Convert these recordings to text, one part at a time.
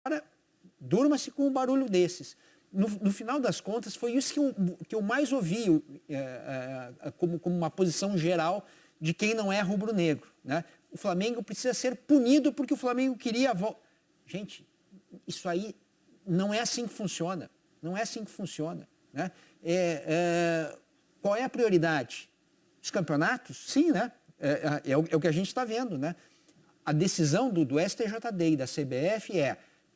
Agora, durma-se com um barulho desses. No final das contas, foi isso que eu mais ouvi como uma posição geral de quem não é rubro-negro, né? O Flamengo precisa ser punido porque o Flamengo queria... Gente, isso aí não é assim que funciona. Não é assim que funciona, né? Qual é a prioridade? Os campeonatos? Sim, né? É o que a gente está vendo, né? A decisão do STJD e da CBF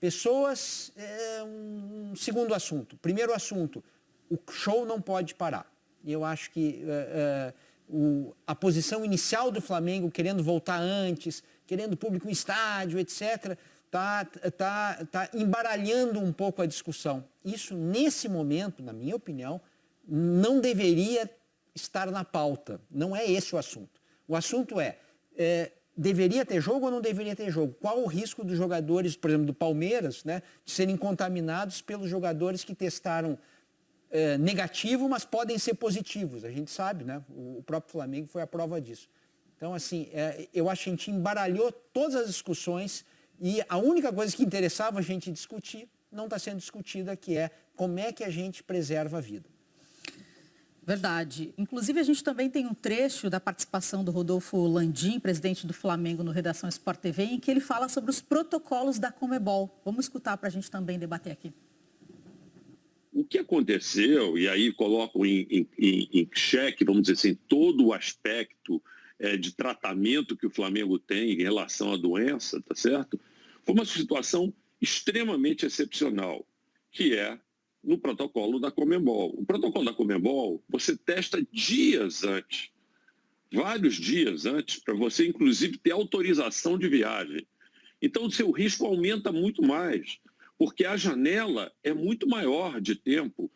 pessoas, um segundo assunto. Primeiro assunto, o show não pode parar. E eu acho que a posição inicial do Flamengo, querendo voltar antes, querendo público em estádio, etc., tá embaralhando um pouco a discussão. Isso, nesse momento, na minha opinião, não deveria estar na pauta. Não é esse o assunto. O assunto deveria ter jogo ou não deveria ter jogo? Qual o risco dos jogadores, por exemplo, do Palmeiras, né, de serem contaminados pelos jogadores que testaram negativo, mas podem ser positivos? A gente sabe, né? O próprio Flamengo foi a prova disso. Então, assim, eu acho que a gente embaralhou todas as discussões e a única coisa que interessava a gente discutir não está sendo discutida, que é como é que a gente preserva a vida. Verdade. Inclusive, a gente também tem um trecho da participação do Rodolfo Landim, presidente do Flamengo, no Redação Sport TV, em que ele fala sobre os protocolos da Conmebol. Vamos escutar para a gente também debater aqui. O que aconteceu, e aí coloco em xeque, vamos dizer assim, todo o aspecto de tratamento que o Flamengo tem em relação à doença, tá certo? Foi uma situação extremamente excepcional, que é no protocolo da Conmebol. O protocolo da Conmebol, você testa dias antes, vários dias antes, para você, inclusive, ter autorização de viagem. Então, o seu risco aumenta muito mais, porque a janela é muito maior de tempo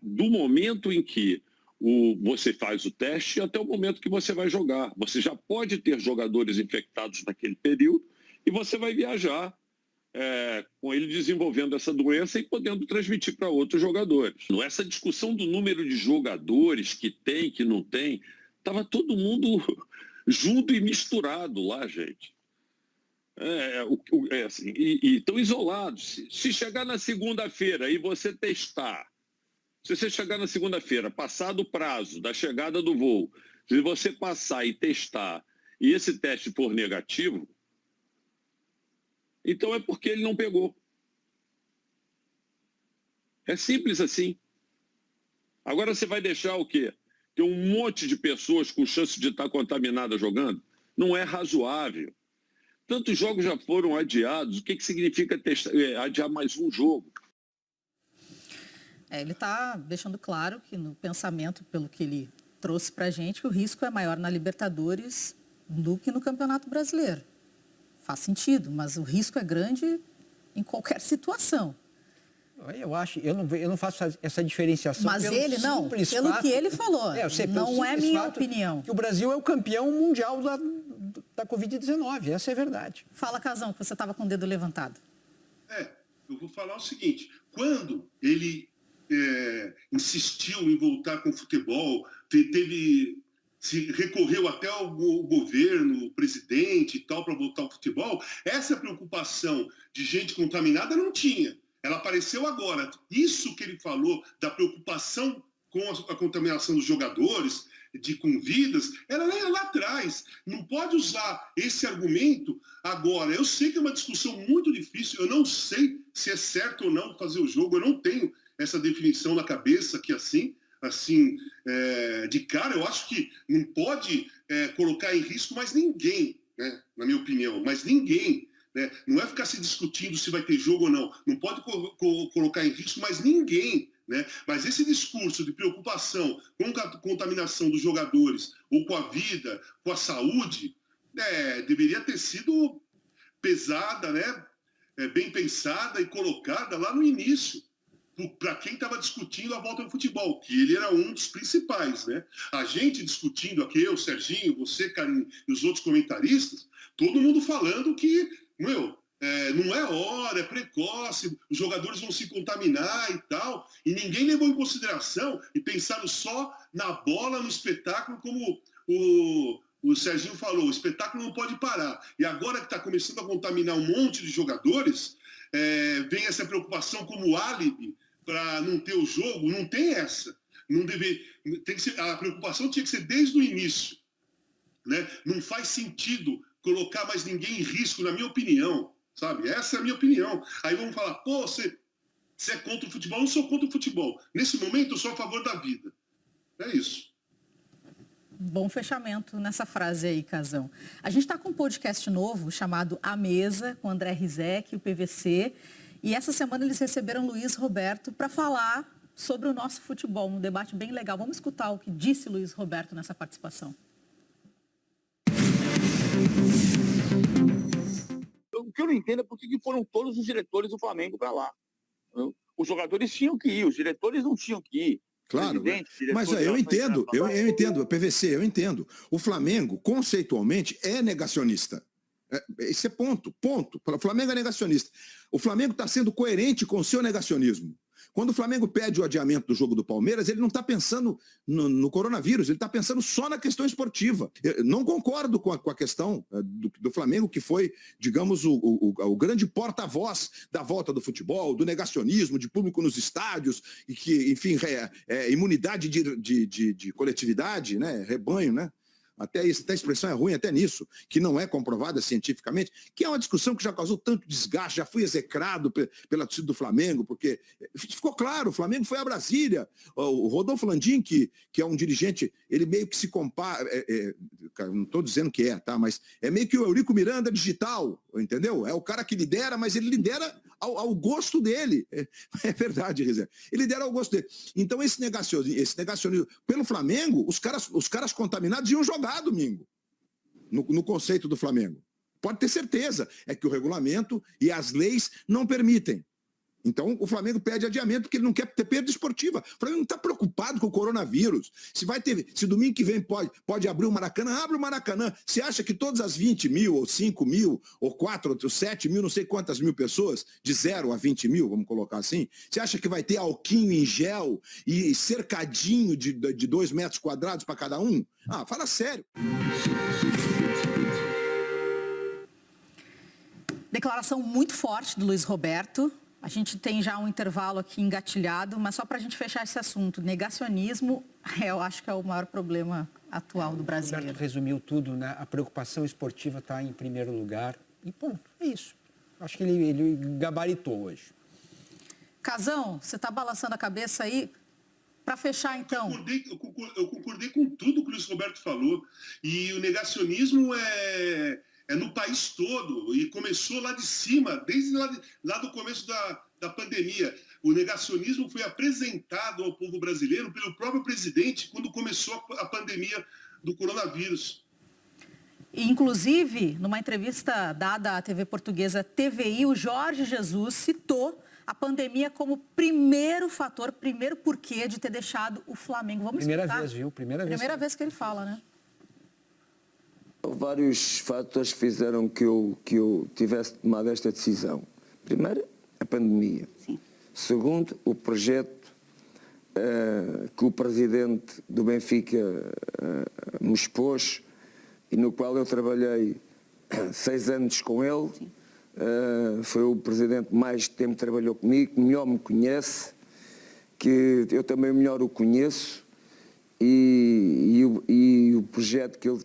do momento em que você faz o teste até o momento que você vai jogar. Você já pode ter jogadores infectados naquele período e você vai viajar com ele desenvolvendo essa doença e podendo transmitir para outros jogadores. Essa discussão do número de jogadores que tem, que não tem, estava todo mundo junto e misturado lá, gente. Assim, e estão isolados. Se chegar na segunda-feira e você testar, se você chegar na segunda-feira, passar do prazo da chegada do voo, se você passar e testar e esse teste for negativo, então é porque ele não pegou. É simples assim. Agora você vai deixar o quê? Ter um monte de pessoas com chance de estar contaminadas jogando? Não é razoável. Tantos jogos já foram adiados. O que significa adiar mais um jogo? Ele está deixando claro que no pensamento, pelo que ele trouxe para a gente, que o risco é maior na Libertadores do que no Campeonato Brasileiro. Faz sentido, mas o risco é grande em qualquer situação. Eu não faço essa diferenciação. Mas ele não, pelo que ele falou, não é minha opinião. Que o Brasil é o campeão mundial da Covid-19, essa é a verdade. Fala, Casão, que você estava com o dedo levantado. Eu vou falar o seguinte, quando ele insistiu em voltar com o futebol, se recorreu até o governo, o presidente e tal, para voltar ao futebol, essa preocupação de gente contaminada não tinha. Ela apareceu agora. Isso que ele falou da preocupação com a contaminação dos jogadores, com vidas, era lá atrás. Não pode usar esse argumento agora. Eu sei que é uma discussão muito difícil, eu não sei se é certo ou não fazer o jogo, eu não tenho essa definição na cabeça que assim, de cara, eu acho que não pode colocar em risco mais ninguém, né? Na minha opinião, mais ninguém. Né? Não é ficar se discutindo se vai ter jogo ou não. Não pode colocar em risco mais ninguém. Né? Mas esse discurso de preocupação com a contaminação dos jogadores ou com a vida, com a saúde, deveria ter sido pesada, né? Bem pensada e colocada lá no início, para quem estava discutindo a volta ao futebol, que ele era um dos principais, né? A gente discutindo aqui, eu, Serginho, você, Karine, e os outros comentaristas, todo mundo falando que, não é hora, é precoce, os jogadores vão se contaminar e tal, e ninguém levou em consideração e pensaram só na bola, no espetáculo, como o Serginho falou, o espetáculo não pode parar. E agora que está começando a contaminar um monte de jogadores, vem essa preocupação como álibi para não ter o jogo. Não tem essa. Não tem que ser, a preocupação tinha que ser desde o início, né? Não faz sentido colocar mais ninguém em risco, na minha opinião, sabe? Essa é a minha opinião. Aí vamos falar, pô, você é contra o futebol? Eu não sou contra o futebol. Nesse momento, eu sou a favor da vida. É isso. Bom fechamento nessa frase aí, Casão. A gente está com um podcast novo chamado A Mesa, com o André Rizek e o PVC. E essa semana eles receberam Luiz Roberto para falar sobre o nosso futebol, um debate bem legal. Vamos escutar o que disse Luiz Roberto nessa participação. O que eu não entendo é por que foram todos os diretores do Flamengo para lá. Os jogadores tinham que ir, os diretores não tinham que ir. Claro, mas eu entendo, PVC, eu entendo. O Flamengo, conceitualmente, é negacionista. Esse é ponto. O Flamengo é negacionista. O Flamengo está sendo coerente com o seu negacionismo. Quando o Flamengo pede o adiamento do jogo do Palmeiras, ele não está pensando no coronavírus, ele está pensando só na questão esportiva. Eu não concordo com a questão do Flamengo, que foi, digamos, o grande porta-voz da volta do futebol, do negacionismo, de público nos estádios, e que, enfim, imunidade de coletividade, né, rebanho, né? Até a expressão é ruim até nisso, que não é comprovada cientificamente, que é uma discussão que já causou tanto desgaste, já fui execrado pela torcida do Flamengo, porque ficou claro, o Flamengo foi a Brasília. O Rodolfo Landim, que é um dirigente, ele meio que se compara, não estou dizendo que tá, mas é meio que o Eurico Miranda digital, entendeu? É o cara que lidera, mas ele lidera ao gosto dele. É verdade, Rizé. Ele lidera ao gosto dele. Então esse negacionismo pelo Flamengo, os caras contaminados iam jogar domingo, no conceito do Flamengo. Pode ter certeza, é que o regulamento e as leis não permitem. Então o Flamengo pede adiamento porque ele não quer ter perda esportiva. O Flamengo não está preocupado com o coronavírus. Se domingo que vem pode abrir o Maracanã, abre o Maracanã. Você acha que todas as 20 mil, ou 5 mil, ou 4, ou 7 mil, não sei quantas mil pessoas, de 0 a 20 mil, vamos colocar assim, você acha que vai ter alquinho em gel e cercadinho de 2 metros quadrados para cada um? Fala sério. Declaração muito forte do Luiz Roberto. A gente tem já um intervalo aqui engatilhado, mas só para a gente fechar esse assunto. Negacionismo, eu acho que é o maior problema atual do brasileiro. O Roberto resumiu tudo, né? A preocupação esportiva está em primeiro lugar. E ponto, é isso. Acho que ele gabaritou hoje. Casão, você está balançando a cabeça aí? Para fechar, então. Eu concordei com tudo que o Luiz Roberto falou. E o negacionismo é no país todo, e começou lá de cima, desde lá do começo da pandemia. O negacionismo foi apresentado ao povo brasileiro pelo próprio presidente quando começou a pandemia do coronavírus. Inclusive, numa entrevista dada à TV portuguesa TVI, o Jorge Jesus citou a pandemia como primeiro fator, primeiro porquê de ter deixado o Flamengo. Vamos Primeira escutar? vez, viu? Primeira vez que ele fala, né? Vários fatores que fizeram que eu tivesse tomado esta decisão. Primeiro, a pandemia. Sim. Segundo, o projeto que o presidente do Benfica me expôs e no qual eu trabalhei 6 anos com ele. Foi o presidente que mais tempo trabalhou comigo, que melhor me conhece, que eu também melhor o conheço, e o projeto que ele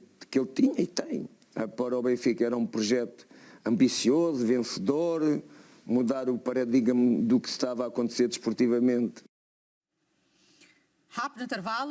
tinha e tem para o Benfica era um projeto ambicioso, vencedor, mudar o paradigma do que estava a acontecer desportivamente. Rápido intervalo.